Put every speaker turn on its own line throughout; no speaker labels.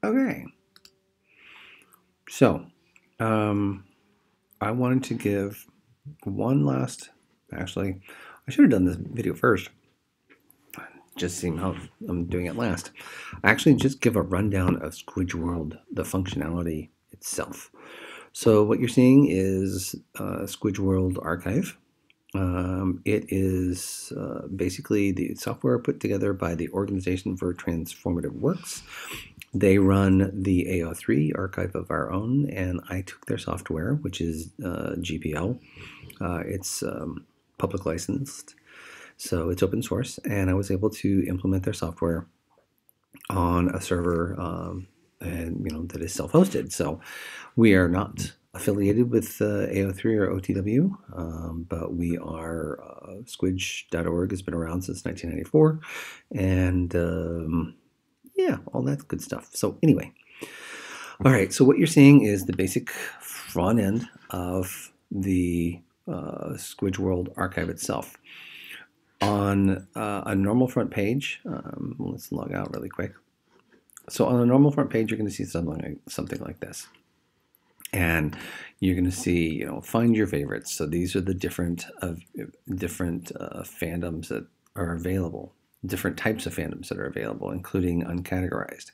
Okay, so I wanted to give one last. Actually, I should have done this video first. Just seeing how I'm doing it last. I actually just give a rundown of SquidgeWorld, the functionality itself. So what you're seeing is SquidgeWorld Archive. It is basically the software put together by the Organization for Transformative Works. They run the AO3 archive of our own, and I took their software, which is GPL. It's public licensed, so it's open source, and I was able to implement their software on a server, and that is self-hosted. So we are not affiliated with AO3 or OTW, but we are squidge.org has been around since 1994, and yeah, all that good stuff. So anyway, all right, so what you're seeing is the basic front end of the SquidgeWorld archive itself. On a normal front page, let's log out really quick. So on a normal front page, you're going to see something like this. And you're going to see, find your favorites. So these are the different fandoms that are available, different types of fandoms that are available, including uncategorized.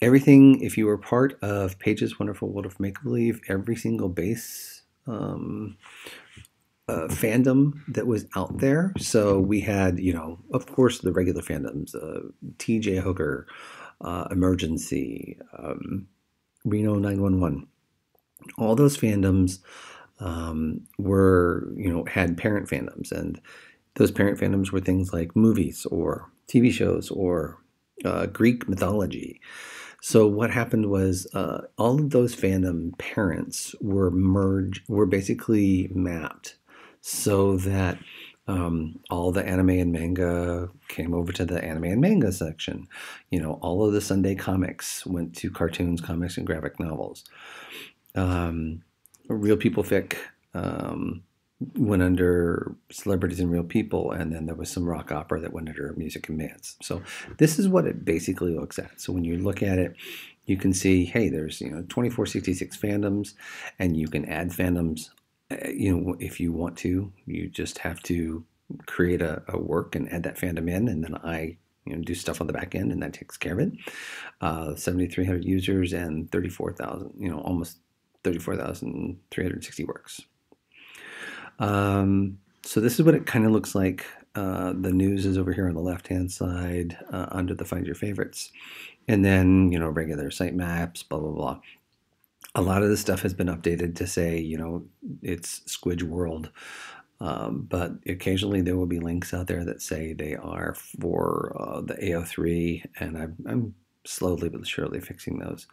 Everything, if you were part of Page's Wonderful World of Make-Believe, every single base fandom that was out there. So we had, of course, the regular fandoms, TJ Hooker, Emergency, Reno 911. All those fandoms were, had parent fandoms, and those parent fandoms were things like movies or TV shows or Greek mythology. So what happened was all of those fandom parents were basically mapped so that all the anime and manga came over to the anime and manga section. All of the Sunday comics went to cartoons, comics, and graphic novels. Real People Fic went under Celebrities and Real People, and then there was some rock opera that went under Music and Bands. So this is what it basically looks at. So when you look at it, you can see, hey, there's 2466 fandoms, and you can add fandoms. If you want to, you just have to create a work and add that fandom in, and then I do stuff on the back end, and that takes care of it. 7,300 users and 34,000, almost 34,360 works. So this is what it kind of looks like. The news is over here on the left-hand side under the Find Your Favorites. And then, regular site maps, blah, blah, blah. A lot of this stuff has been updated to say, it's SquidgeWorld. But occasionally there will be links out there that say they are for the AO3, and I'm slowly but surely fixing those.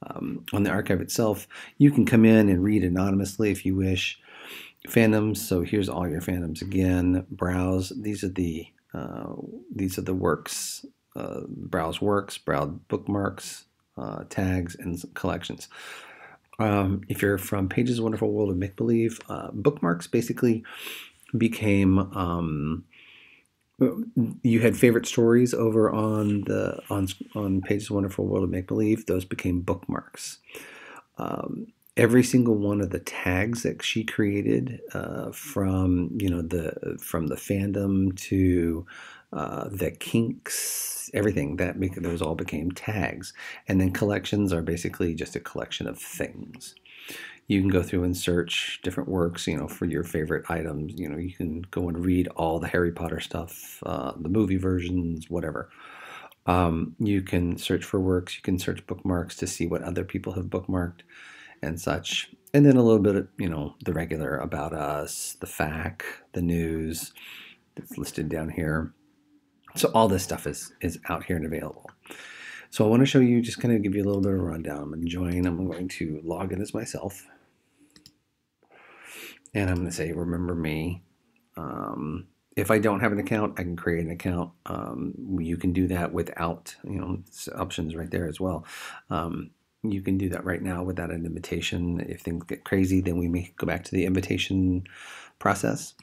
On the archive itself, you can come in and read anonymously if you wish. Fandoms, so here's all your fandoms again. Browse, these are the works. Browse works, browse bookmarks, tags, and collections. If you're from Page's Wonderful World of Make-Believe, bookmarks basically became you had favorite stories over on Page's Wonderful World of Make-Believe. Those became bookmarks. Every single one of the tags that she created, from the fandom to the kinks, everything those all became tags. And then collections are basically just a collection of things. You can go through and search different works, for your favorite items. You can go and read all the Harry Potter stuff, the movie versions, whatever. You can search for works. You can search bookmarks to see what other people have bookmarked and such. And then a little bit of, the regular About Us, the FAQ, the news that's listed down here. So all this stuff is out here and available. So I want to show you, just kind of give you a little bit of a rundown. I'm going to log in as myself. And I'm going to say, remember me. If I don't have an account, I can create an account. You can do that without, options right there as well. You can do that right now without an invitation. If things get crazy, then we may go back to the invitation process.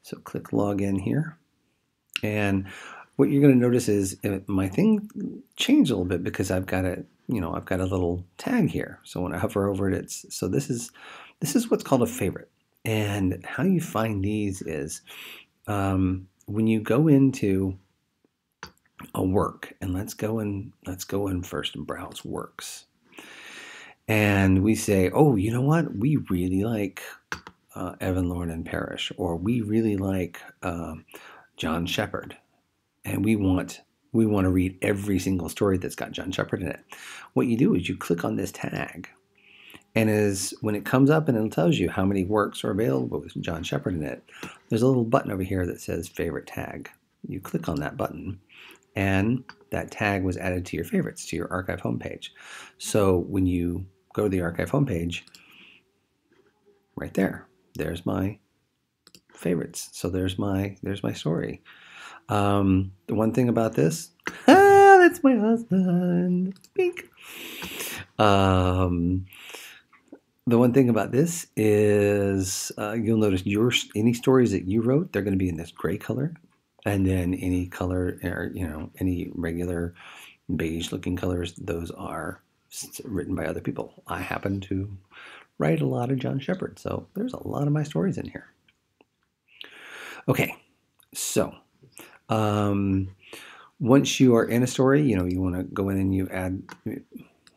So click login here. And what you're going to notice is my thing changed a little bit because I've got a I've got a little tag here. So when I hover over it, this is what's called a favorite. And how you find these is when you go into a work, and let's go in first and browse works. And we say, oh, you know what? We really like Evan, Lorne, and Parrish, or we really like John Shepherd, and we want to read every single story that's got John Shepherd in it. What you do is you click on this tag, and when it comes up and it tells you how many works are available with John Shepherd in it, there's a little button over here that says favorite tag. You click on that button, and that tag was added to your favorites, to your archive homepage. So when you go to the archive homepage, right there's my favorites. So there's my story. The one thing about this, that's my husband. Pink. The one thing about this is you'll notice any stories that you wrote, they're going to be in this gray color, and then any color, or any regular beige looking colors, those are written by other people. I happen to write a lot of John Shepherd, so there's a lot of my stories in here. Okay, so once you are in a story, you want to go in and you add.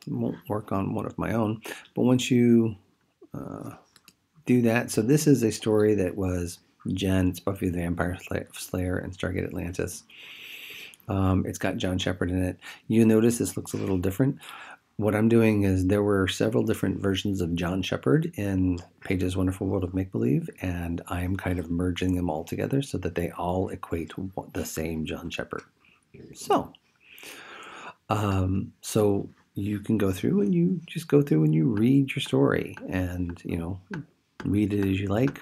Won't work on one of my own, but once you do that, so this is a story that was Jen, it's Buffy the Vampire Slayer and Stargate Atlantis. It's got John Shepherd in it. You notice this looks a little different. What I'm doing is there were several different versions of John Shepherd in Page's Wonderful World of Make-Believe, and I'm kind of merging them all together so that they all equate to the same John Shepherd. So you can go through and you just go through and you read your story and, read it as you like.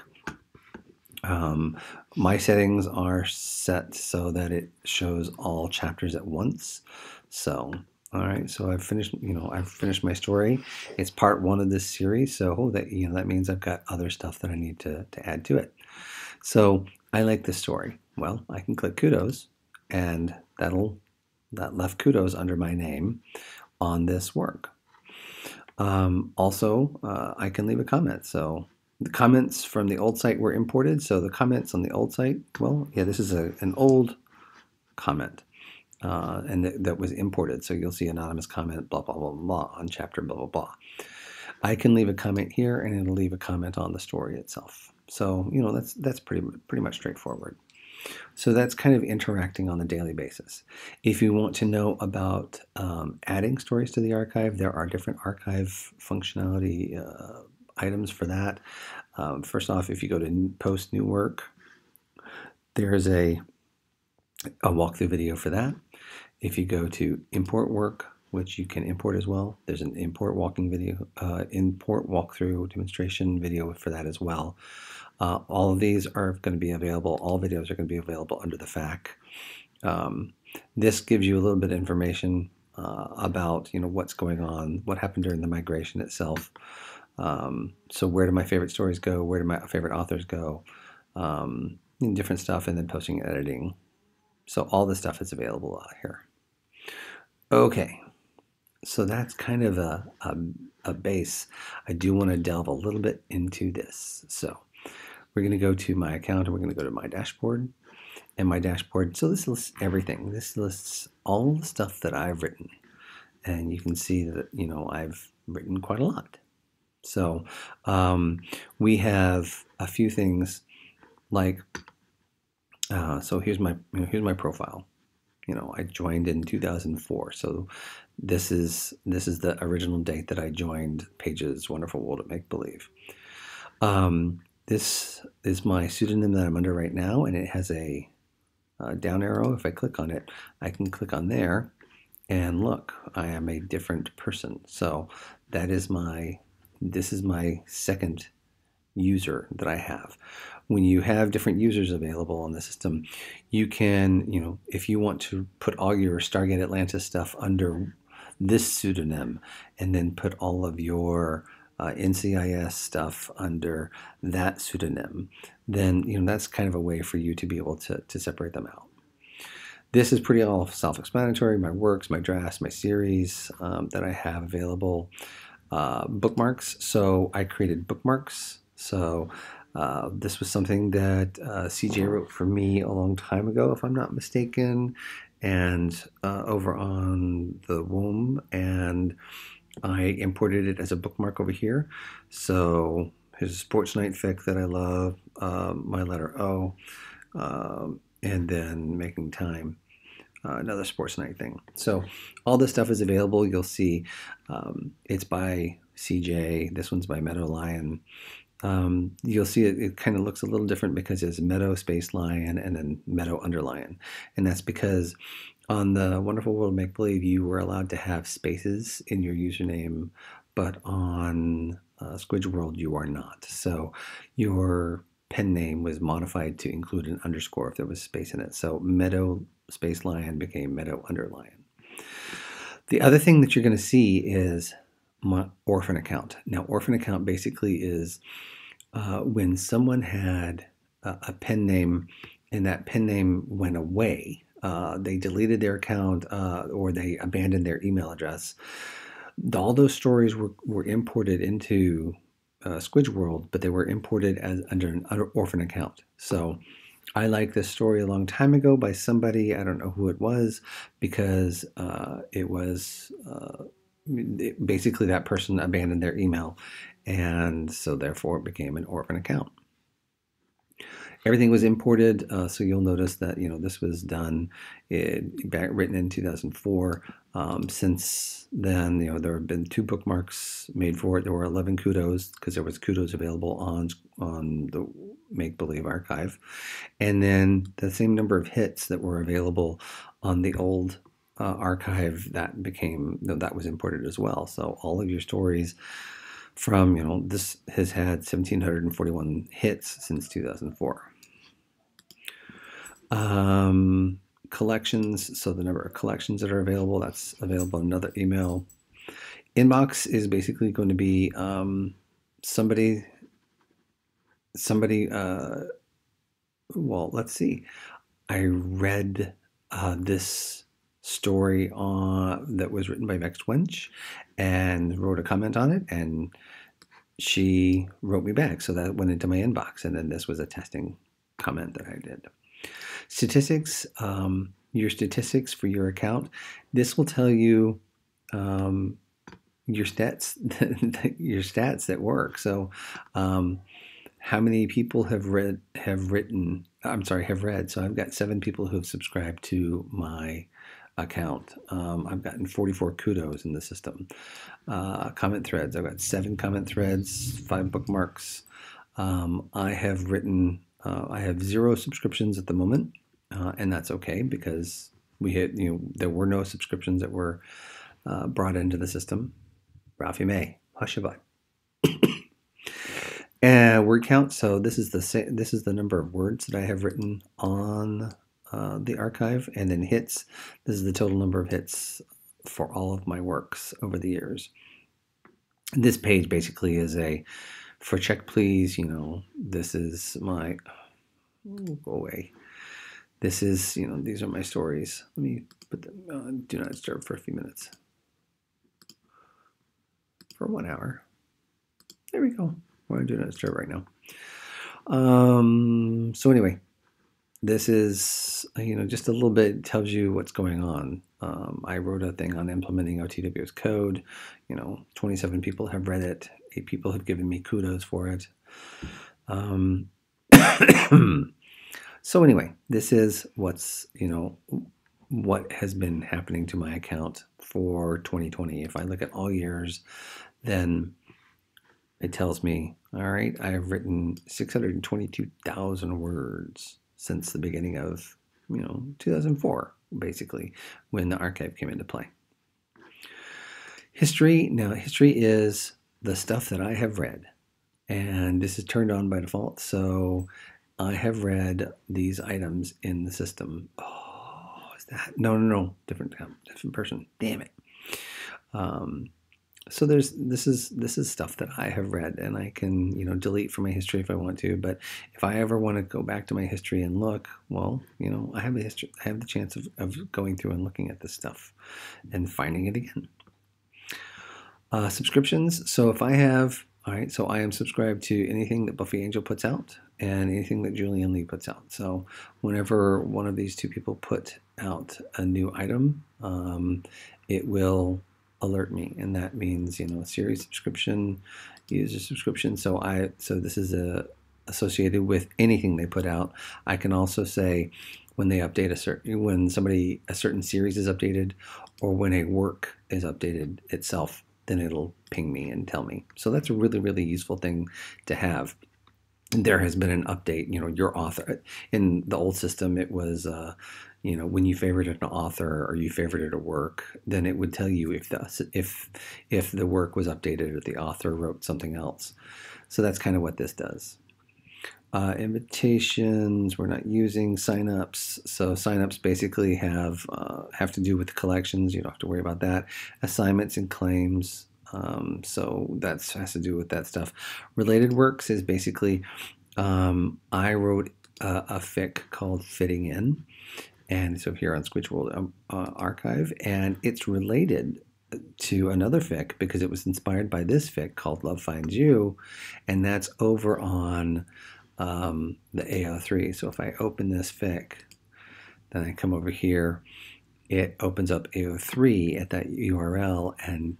My settings are set so that it shows all chapters at once. So, all right, so I've finished my story. It's part 1 of this series, so that means I've got other stuff that I need to add to it. So I like this story. Well, I can click kudos, and that left kudos under my name on this work. Also, I can leave a comment. So the comments from the old site were imported. So the comments on the old site, well, yeah, this is an old comment, and that was imported. So you'll see anonymous comment, blah, blah, blah, blah, on chapter, blah, blah, blah. I can leave a comment here, and it'll leave a comment on the story itself. So, that's pretty much straightforward. So that's kind of interacting on a daily basis. If you want to know about adding stories to the archive, there are different archive functionality items for that. First off, if you go to post new work, there's a walkthrough video for that. If you go to import work, which you can import as well, there's an import walkthrough demonstration video for that as well. All of these are going to be available. All videos are going to be available under the FAQ. This gives you a little bit of information about what's going on, what happened during the migration itself. So where do my favorite stories go? Where do my favorite authors go? Different stuff, and then posting and editing. So all this stuff is available here. Okay, so that's kind of a base. I do want to delve a little bit into this. So we're going to go to my account, and we're going to go to my dashboard. And my dashboard, so this lists everything. This lists all the stuff that I've written. And you can see that, I've written quite a lot. So we have a few things like, so here's my profile. I joined in 2004. So this is the original date that I joined Page's Wonderful World of Make-Believe. This is my pseudonym that I'm under right now, and it has a down arrow. If I click on it, I can click on there, and look, I am a different person. So this is my second user that I have. When you have different users available on the system, you can, if you want to put all your Stargate Atlantis stuff under this pseudonym, and then put all of your NCIS stuff under that pseudonym, then that's kind of a way for you to be able to separate them out. This is pretty all self-explanatory. My works, my drafts, my series that I have available. Bookmarks. So I created bookmarks. So this was something that CJ wrote for me a long time ago, if I'm not mistaken, and over on the womb, and I imported it as a bookmark over here. So here's a sports night fic that I love, my letter O, and then making time. Another sports night thing. So all this stuff is available. You'll see it's by CJ. This one's by Meadow Lion. You'll see it kind of looks a little different because it's Meadow Space Lion and then Meadow Underlion. And that's because on the Wonderful World of Make Believe, you were allowed to have spaces in your username, but on SquidgeWorld, you are not. So your pen name was modified to include an underscore if there was space in it. So Meadow Space Lion became Meadow Underlion. The other thing that you're going to see is my orphan account. Now, orphan account basically is when someone had a pen name and that pen name went away, they deleted their account or they abandoned their email address. All those stories were imported into SquidgeWorld, but they were imported as under an orphan account. So I liked this story a long time ago by somebody, I don't know who it was, because it was basically that person abandoned their email, and so therefore it became an orphan account. Everything was imported, so you'll notice that this was done, written in 2004. Since then, there have been 2 bookmarks made for it. There were 11 kudos because there was kudos available on the Make Believe archive, and then the same number of hits that were available on the old archive that was imported as well. So all of your stories from this has had 1,741 hits since 2004. Collections, so the number of collections that are available, that's available in another email. Inbox is basically going to be somebody well, let's see. I read this story that was written by Vexed Wench and wrote a comment on it, and she wrote me back, so that went into my inbox, and then this was a testing comment that I did. Statistics, your statistics for your account. This will tell you your stats, your stats that work. So, how many people have read? So I've got 7 people who have subscribed to my account. I've gotten 44 kudos in the system. Comment threads. I've got 7 comment threads, 5 bookmarks. I have written. I have 0 subscriptions at the moment, and that's okay because there were no subscriptions that were brought into the system. Ralphie May, hush your butt. And word count. So this is the number of words that I have written on the archive, and then hits. This is the total number of hits for all of my works over the years. This page basically is for check please. This is my go away. This is these are my stories. Let me put them on do not disturb for a few minutes. For 1 hour. There we go. We're on do not disturb right now. So anyway, this is just a little bit tells you what's going on. I wrote a thing on implementing OTW's code. 27 people have read it. 8 people have given me kudos for it. So anyway, this is what has been happening to my account for 2020. If I look at all years, then it tells me, all right, I have written 622,000 words since the beginning of 2004, basically, when the archive came into play. History. Now, history is the stuff that I have read, and this is turned on by default, so I have read these items in the system. Oh, is that? No. Different person. Damn it. So this is stuff that I have read, and I can delete from my history if I want to. But if I ever want to go back to my history and look, well, I have the history. I have the chance of going through and looking at this stuff and finding it again. Subscriptions. So if I have, all right, so I am subscribed to anything that Buffy Angel puts out and anything that Julian Lee puts out. So whenever one of these two people put out a new item, it will alert me, and that means a series subscription, user subscription. So this is associated with anything they put out. I can also say when they update when a certain series is updated, or when a work is updated itself, then it'll ping me and tell me. So that's a really, really useful thing to have. There has been an update. Your author in the old system, it was when you favorited an author or you favorited a work, then it would tell you if the work was updated or the author wrote something else. So that's kind of what this does. Invitations, we're not using. Signups. So signups basically have to do with the collections. You don't have to worry about that. Assignments and claims. So that has to do with that stuff. Related works is basically I wrote a fic called Fitting In, and so here on SquidgeWorld Archive, and it's related to another fic because it was inspired by this fic called Love Finds You, and that's over on the AO3. So if I open this fic, then I come over here, it opens up AO3 at that URL and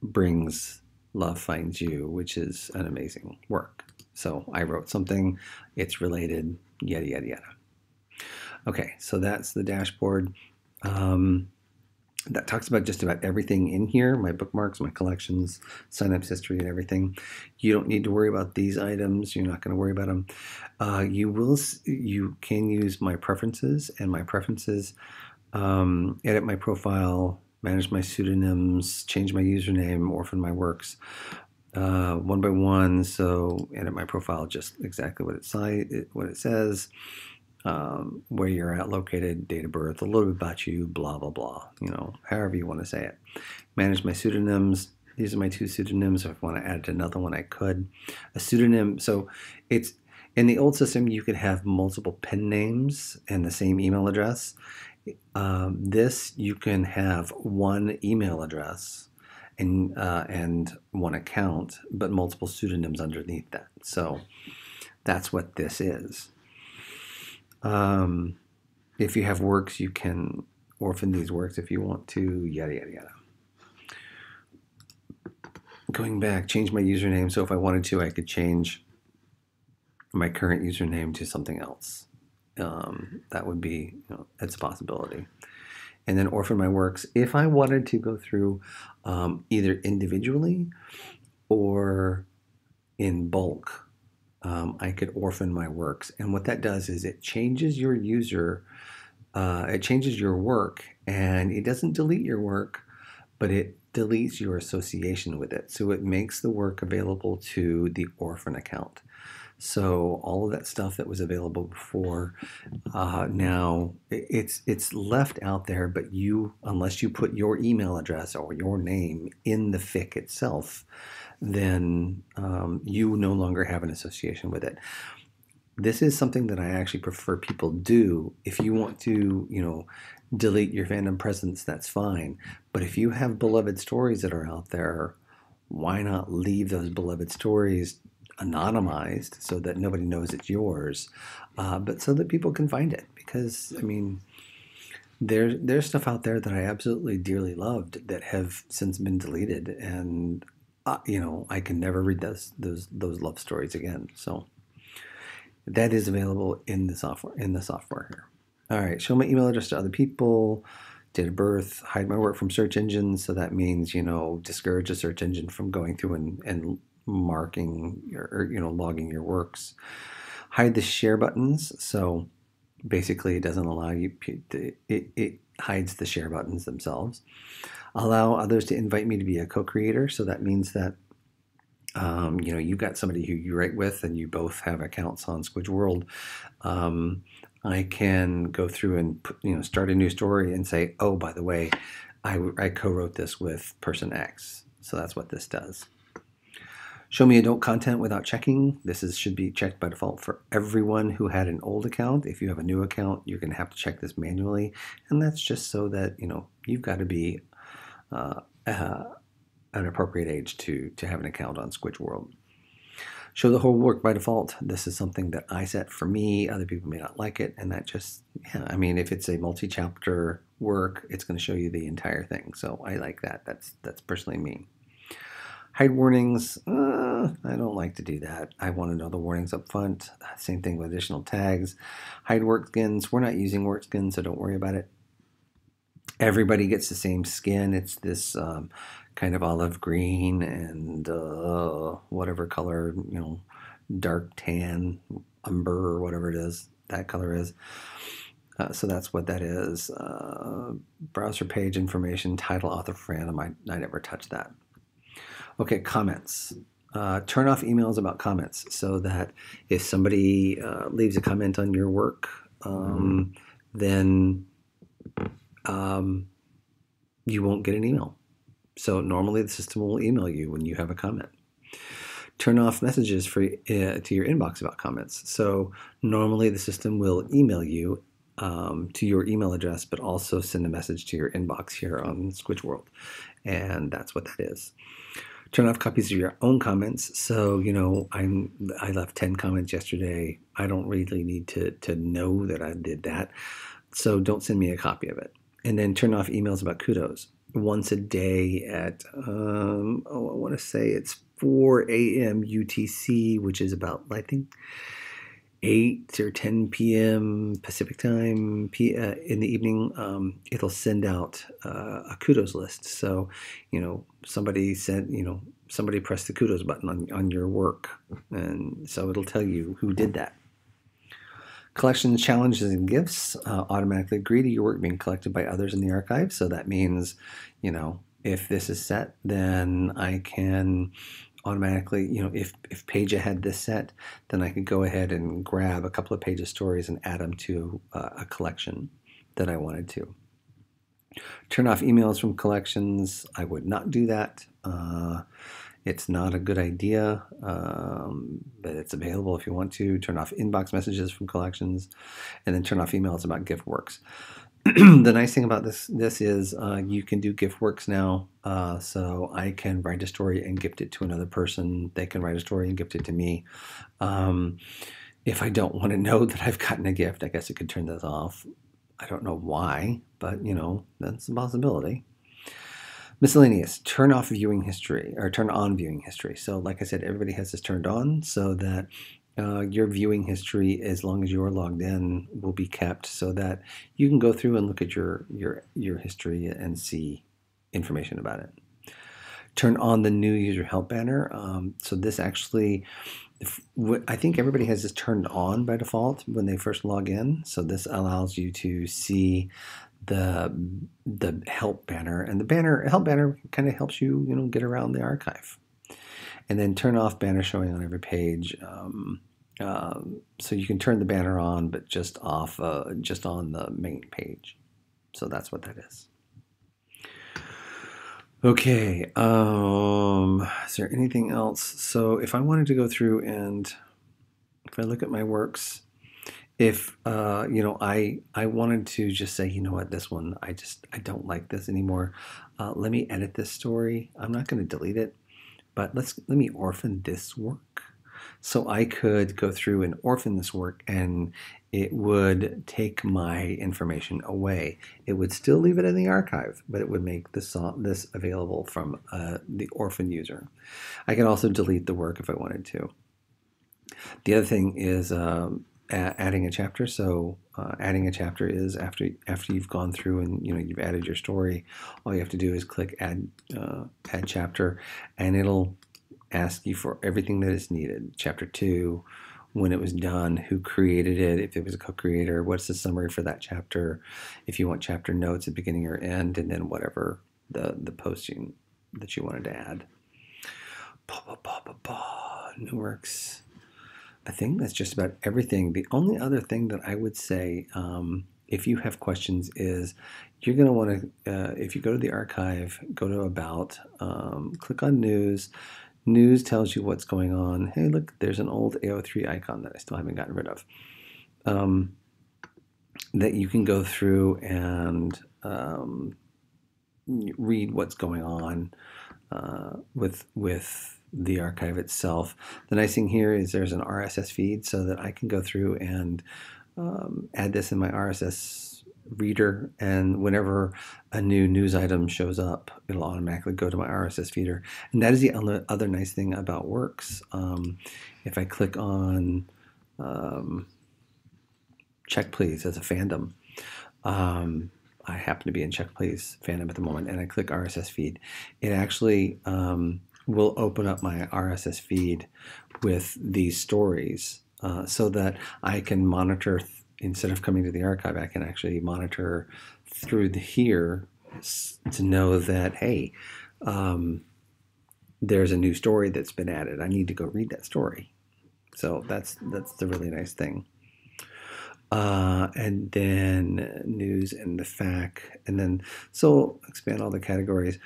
brings Love Finds You, which is an amazing work. So I wrote something, it's related, yada, yada, yada. Okay, so that's the dashboard. That talks about just about everything in here, my bookmarks, my collections, signups history, and everything. You don't need to worry about these items. You're not going to worry about them. You can use my preferences, and my preferences, edit my profile, manage my pseudonyms, change my username, orphan my works, one by one. So edit my profile, just exactly what it says. Where you're at located, date of birth, a little bit about you, blah, blah, blah, however you want to say it. Manage my pseudonyms. These are my 2 pseudonyms. If I want to add another one, I could. A pseudonym, so it's, in the old system, you could have multiple pen names and the same email address. This, you can have one email address and one account, but multiple pseudonyms underneath that. So that's what this is. If you have works, you can orphan these works if you want to, yada, yada, yada. Going back, change my username. So if I wanted to, I could change my current username to something else. That would be, it's a possibility. And then orphan my works. If I wanted to go through either individually or in bulk, I could orphan my works. And what that does is it changes your user, it changes your work, and it doesn't delete your work, but it deletes your association with it. So it makes the work available to the orphan account. So all of that stuff that was available before, now it's left out there, but unless you put your email address or your name in the fic itself, then you no longer have an association with it. This is something that I actually prefer people do. If you want to, delete your fandom presence, that's fine. But if you have beloved stories that are out there, why not leave those beloved stories anonymized so that nobody knows it's yours, but so that people can find it? Because, I mean, there's stuff out there that I absolutely dearly loved that have since been deleted, and I can never read those love stories again. So that is available in the software here. All right, show my email address to other people, date of birth, hide my work from search engines. So that means, discourage a search engine from going through and marking or logging your works. Hide the share buttons. So basically it doesn't allow you to, it hides the share buttons themselves. Allow others to invite me to be a co-creator. So that means that you've got somebody who you write with and you both have accounts on SquidgeWorld. I can go through and start a new story and say, oh, by the way, I co-wrote this with person X. So that's what this does. Show me adult content without checking. This should be checked by default for everyone who had an old account. If you have a new account, you're going to have to check this manually. And that's just so that, you've got to be an appropriate age to have an account on SquidgeWorld. Show the whole work by default. This is something that I set for me. Other people may not like it. And that just, if it's a multi-chapter work, it's going to show you the entire thing. So I like that. That's personally me. Hide warnings, I don't like to do that. I want to know the warnings up front. Same thing with additional tags. Hide work skins. We're not using work skins, so don't worry about it. Everybody gets the same skin. It's this kind of olive green and whatever color, dark tan, umber, or whatever it is, that color is. So that's what that is. Browser page information, title, author, random. I never touch that. Okay, comments. Turn off emails about comments so that if somebody leaves a comment on your work, then you won't get an email. So normally the system will email you when you have a comment. Turn off messages to your inbox about comments. So normally the system will email you to your email address, but also send a message to your inbox here on SquidgeWorld. And that's what that is. Turn off copies of your own comments. So, I left 10 comments yesterday. I don't really need to know that I did that. So don't send me a copy of it. And then turn off emails about kudos. Once a day at, I want to say it's 4 a.m. UTC, which is about, I think, 8 or 10 p.m. Pacific time in the evening, it'll send out a kudos list. So, somebody sent, somebody pressed the kudos button on your work. And so it'll tell you who did that. Collections, challenges, and gifts automatically agree to your work being collected by others in the archive. So that means, if this is set, then I can automatically, if Paige had this set, then I could go ahead and grab a couple of Paige's stories and add them to a collection that I wanted to. Turn off emails from collections. I would not do that. It's not a good idea, but it's available if you want to. Turn off inbox messages from collections, and then turn off emails about gift works. The nice thing about this is you can do gift works now. So I can write a story and gift it to another person. They can write a story and gift it to me. If I don't want to know that I've gotten a gift, I guess I could turn this off. I don't know why, but that's a possibility. Miscellaneous, turn off viewing history, or turn on viewing history. So like I said, everybody has this turned on so that your viewing history, as long as you're logged in, will be kept so that you can go through and look at your history and see information about it. Turn on the new user help banner. So this actually, I think everybody has this turned on by default when they first log in. So this allows you to see the help banner, and the help banner kind of helps you get around the archive. And then turn off banner showing on every page. So you can turn the banner on, but just off, just on the main page. So that's what that is. Okay. Is there anything else? So if I wanted to go through and if I look at my works, if I wanted to just say, what, this one, I don't like this anymore. Let me edit this story. I'm not going to delete it, but let me orphan this work. So I could go through and orphan this work, and it would take my information away. It would still leave it in the archive, but it would make this available from the orphan user. I can also delete the work if I wanted to. The other thing is adding a chapter. So adding a chapter is after you've gone through and you've added your story, all you have to do is click add chapter, and it'll ask you for everything that is needed. Chapter 2, when it was done, who created it, if it was a co-creator, what's the summary for that chapter, if you want chapter notes at beginning or end, and then whatever the posting that you wanted to add. New works. I think that's just about everything. The only other thing that I would say if you have questions is you're going to want to, if you go to the archive, go to About, click on News. News tells you what's going on. Hey, look, there's an old AO3 icon that I still haven't gotten rid of. That you can go through and read what's going on with the archive itself. The nice thing here is there's an RSS feed so that I can go through and add this in my RSS reader, and whenever a new news item shows up, it'll automatically go to my RSS feeder. And that is the other nice thing about Works. If I click on Check Please as a fandom, I happen to be in Check Please fandom at the moment, and I click RSS feed, it actually will open up my RSS feed with these stories so that I can monitor, instead of coming to the archive, I can actually monitor through here to know that, hey, there's a new story that's been added. I need to go read that story. So that's the really nice thing. And then news and the FAQ, and then so expand all the categories.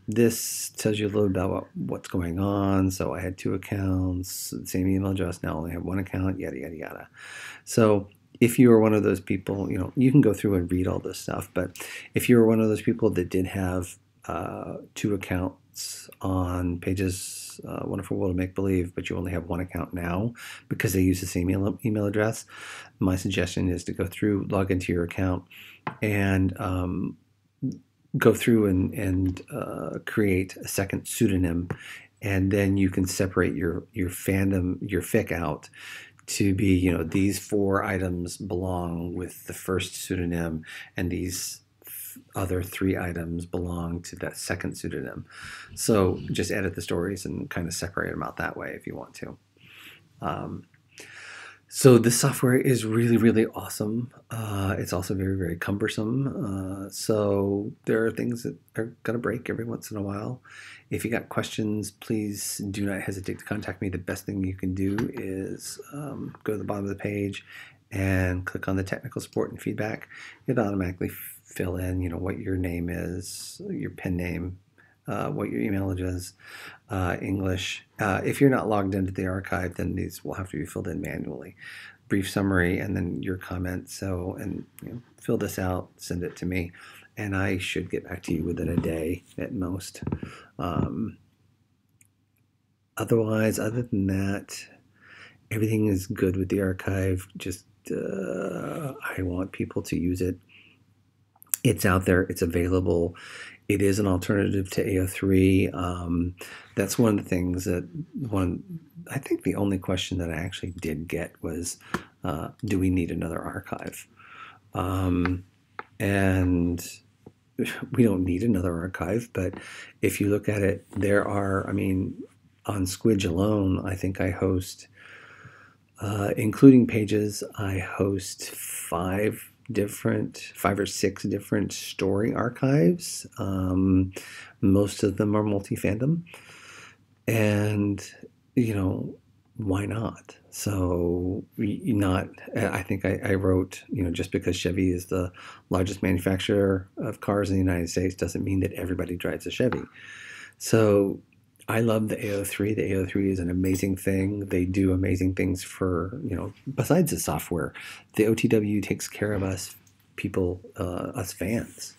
This tells you a little about what's going on. So I had 2 accounts, same email address, now I only have 1 account, yada, yada, yada. So if you are one of those people, you know, you can go through and read all this stuff, but if you're one of those people that did have 2 accounts on Pages Wonderful World of Make Believe, but you only have 1 account now because they use the same email address, my suggestion is to go through, log into your account, and go through and create a second pseudonym, and then you can separate your fandom, your fic out to be, you know, these 4 items belong with the first pseudonym, and these other 3 items belong to that second pseudonym. So just edit the stories and kind of separate them out that way if you want to. So this software is really, really awesome. It's also very, very cumbersome. So there are things that are going to break every once in a while. If you got questions, please do not hesitate to contact me. The best thing you can do is go to the bottom of the page and click on the technical support and feedback. It'll automatically fill in, you know, what your name is, your pen name, what your email address, English. If you're not logged into the archive, then these will have to be filled in manually. Brief summary, and then your comment. So, and you know, fill this out, send it to me, and I should get back to you within a day at most. Otherwise, other than that, everything is good with the archive. Just I want people to use it. It's out there. It's available. It is an alternative to AO3. That's one of the things that I think the only question that I actually did get was, do we need another archive? And we don't need another archive, but if you look at it, there are, I mean, on Squidge alone, I think I host, including Pages, I host 5 or 6 different story archives. Most of them are multi-fandom, and you know, why not? So I think I wrote, you know, just because Chevy is the largest manufacturer of cars in the United States doesn't mean that everybody drives a Chevy. So I love the AO3. The AO3 is an amazing thing. They do amazing things for, you know, besides the software. The OTW takes care of us people, us fans.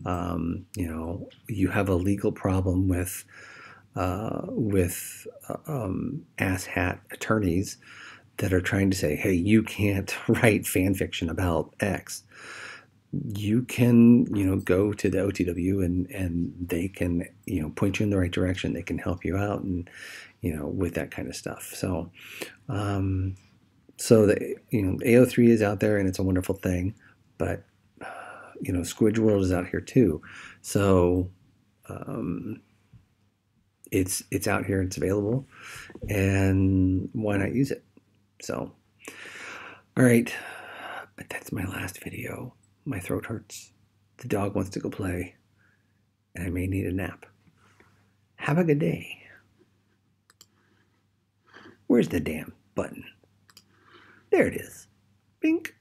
You know, you have a legal problem with asshat attorneys that are trying to say, hey, you can't write fan fiction about X. You can, you know, go to the OTW and they can, you know, point you in the right direction. They can help you out, and, you know, with that kind of stuff. So, so the, you know, AO3 is out there and it's a wonderful thing, but, you know, SquidgeWorld is out here too. So, it's out here, it's available, and why not use it? So, all right, but that's my last video. My throat hurts, the dog wants to go play, and I may need a nap. Have a good day. Where's the damn button? There it is. Bink.